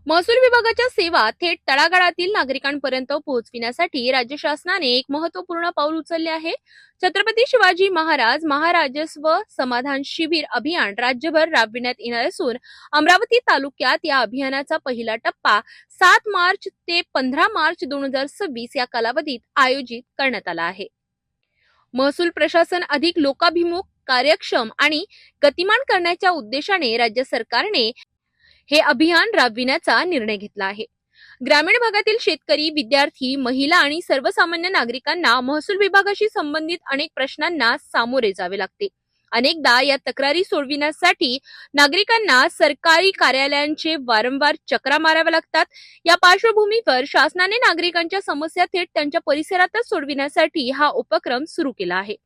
महसूल विभागाच्या सेवा थेट तळागाळातील नागरिकांपर्यंत पोहोचविण्यासाठी राज्य शासनाने एक महत्त्वपूर्ण पाऊल उचलले आहे. छत्रपती शिवाजी महाराज महाराजस्व समाधान शिबिर अभियान राज्यभर राबविण्यात येणार असून अमरावती तालुक्यात या अभियानाचा पहिला टप्पा 7 मार्च ते 15 मार्च 2026 या कालावधीत आयोजित करण्यात आला आहे. महसूल प्रशासन अधिक लोकाभिमुख, कार्यक्षम आणि गतिमान करण्याच्या उद्देशाने राज्य सरकारने हे अभियान राबविण्याचा निर्णय घेतला आहे. ग्रामीण भागातील शेतकरी, विद्यार्थी, महिला आणि सर्वसामान्य नागरिकांना महसूल विभागाशी संबंधित अनेक प्रश्नांना सामोरे जावे लागते. अनेकदा या तक्रारी सोडविण्यासाठी नागरिकांना सरकारी कार्यालयांचे वारंवार चक्रा माराव्या लागतात. या पार्श्वभूमीवर शासनाने नागरिकांच्या समस्या थेट त्यांच्या परिसरातच सोडविण्यासाठी हा उपक्रम सुरू केला आहे.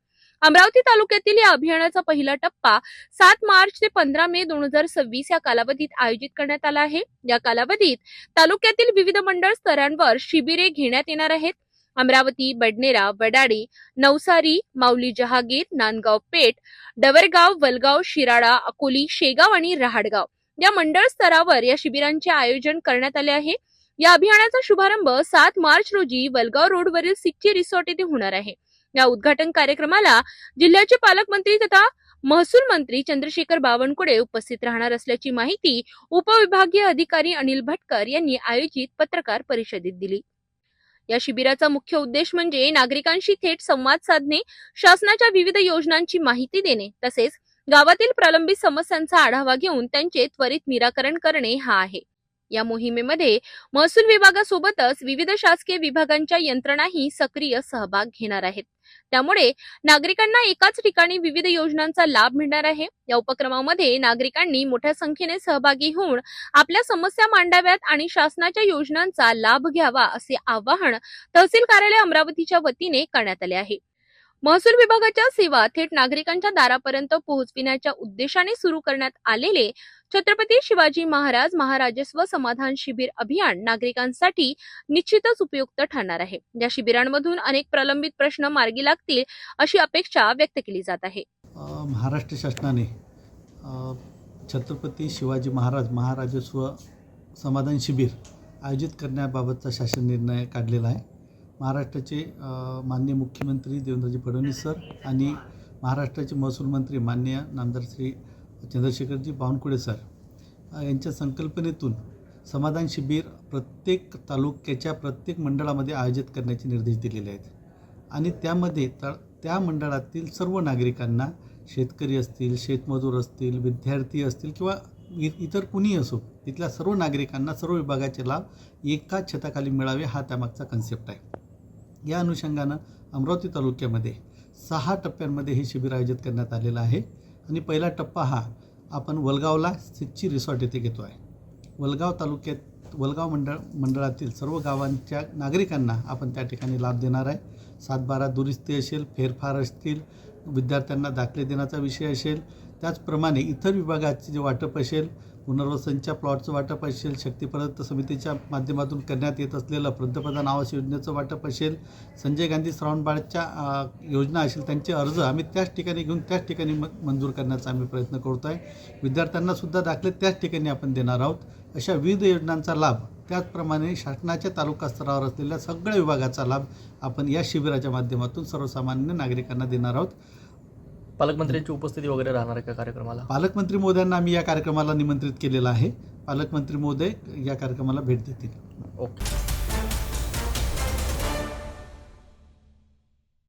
अमरावती तालुक्यातील या अभियानाचा पहिला टप्पा 7 मार्च ते 15 मे 2026 या कालावधीत आयोजित करण्यात आला आहे. या कालावधीत तालुक्यातील विविध मंडळ स्तरांवर शिबिरे घेण्यात येणार आहेत. अमरावती, बडनेरा, वडाडी, नवसारी, माऊली जहागीर, नांदगाव पेठ, डवरगाव, वलगाव, शिराळा, अकोली, शेगाव आणि रहाटगाव या मंडळ स्तरावर या शिबिरांचे आयोजन करण्यात आले आहे. या अभियानाचा शुभारंभ 7 मार्च रोजी वलगाव रोडवरील सिक्की रिसॉर्ट येथे होणार आहे. या उद्घाटन कार्यक्रमाला जिल्ह्याचे पालकमंत्री तथा महसूल मंत्री चंद्रशेखर बावनकुळे उपस्थित राहणार असल्याची माहिती उपविभागीय अधिकारी अनिल भटकर यांनी आयोजित पत्रकार परिषदेत दिली. या शिबिराचा मुख्य उद्देश म्हणजे नागरिकांशी थेट संवाद साधणे, शासनाच्या विविध योजनांची माहिती देणे तसेच गावातील प्रलंबित समस्यांचा आढावा घेऊन त्यांचे त्वरित निराकरण करणे हा आहे. या मोहिमेमध्ये महसूल विभागासोबतच विविध शासकीय विभागांच्या यंत्रणाही सक्रिय सहभाग घेणार आहेत. त्यामुळे नागरिकांना एकाच ठिकाणी विविध योजनांचा लाभ मिळणार आहे. या उपक्रमामध्ये नागरिकांनी मोठ्या संख्येने सहभागी होऊन आपल्या समस्या मांडाव्यात आणि शासनाच्या योजनांचा लाभ घ्यावा असे आवाहन तहसील कार्यालय अमरावतीच्या वतीने करण्यात आले आहे. महसूल विभागाच्या सेवा थेट नागरिकांच्या दारापर्यंत पोहोचविण्याच्या उद्देशाने सुरू करण्यात आलेले छत्रपती शिवाजी महाराज महाराजस्व समाधान शिबिर अभियान नागरिकांसाठी निश्चितच उपयुक्त ठरणार आहे. या शिबिरांमधून अनेक प्रलंबित प्रश्न मार्गी लागतील अशी अपेक्षा व्यक्त केली जात आहे. महाराष्ट्र शासनाने छत्रपती शिवाजी महाराज महाराजस्व समाधान शिबिर आयोजित करण्याबाबतचा शासन निर्णय काढलेला आहे. महाराष्ट्राचे माननीय मुख्यमंत्री देवेंद्रजी फडणवीस सर आणि महाराष्ट्राचे महसूल मंत्री माननीय नामदार श्री चंद्रशेखरजी बावनकुळे सर यांच्या संकल्पनेतून समाधान शिबिर प्रत्येक तालुक्याच्या प्रत्येक मंडळामध्ये आयोजित करण्याचे निर्देश दिलेले आहेत आणि त्यामध्ये त्या मंडळातील सर्व नागरिकांना, शेतकरी असतील, शेतमजूर असतील, विद्यार्थी असतील किंवा इतर कुणीही असो, इथल्या सर्व नागरिकांना सर्व विभागाचे लाभ एकाच छताखाली मिळावे हा त्यामागचा कन्सेप्ट आहे. या अनुषंगानं अमरावती तालुक्यामध्ये 6 टप्प्यांमध्ये हे शिबिर आयोजित करण्यात आलेलं आहे आणि पहिला टप्पा हा आपण वलगावला सिच्ची रिसॉर्ट येथे घेतो आहे. वलगाव तालुक्यात वलगाव मंडळातील सर्व गावांच्या नागरिकांना आपण त्या ठिकाणी लाभ देणार आहे. 7-12 दुरुस्ती असेल, फेरफार असतील, विद्यार्थ्यांना दाखले देण्याचा विषय असेल, त्याचप्रमाणे इतर विभागाचे जे वाटप असेल, पुनर्वसनच्या प्लॉटचं वाटप असेल, शक्तिपरत समितीच्या माध्यमातून करण्यात येत असलेलं पंतप्रधान आवास योजनेचं वाटप असेल, संजय गांधी श्रावणबाळच्या योजना असेल, त्यांचे अर्ज आम्ही त्याच ठिकाणी घेऊन त्याच ठिकाणी मंजूर करण्याचा आम्ही प्रयत्न करतो आहे. विद्यार्थ्यांनासुद्धा दाखले त्याच ठिकाणी आपण देणार आहोत. अशा विविध योजनांचा लाभ, त्याचप्रमाणे शासनाच्या तालुका स्तरावर असलेल्या सगळ्या विभागाचा लाभ आपण या शिबिराच्या माध्यमातून सर्वसामान्य नागरिकांना देणार आहोत. पालकमंत्र्यांची उपस्थिती वगैरे राहणार आहे का कार्यक्रमाला? पालकमंत्री महोदयांना आम्ही या कार्यक्रमाला निमंत्रित केलेलं आहे. पालकमंत्री महोदय या कार्यक्रमाला भेट देतील. ओके.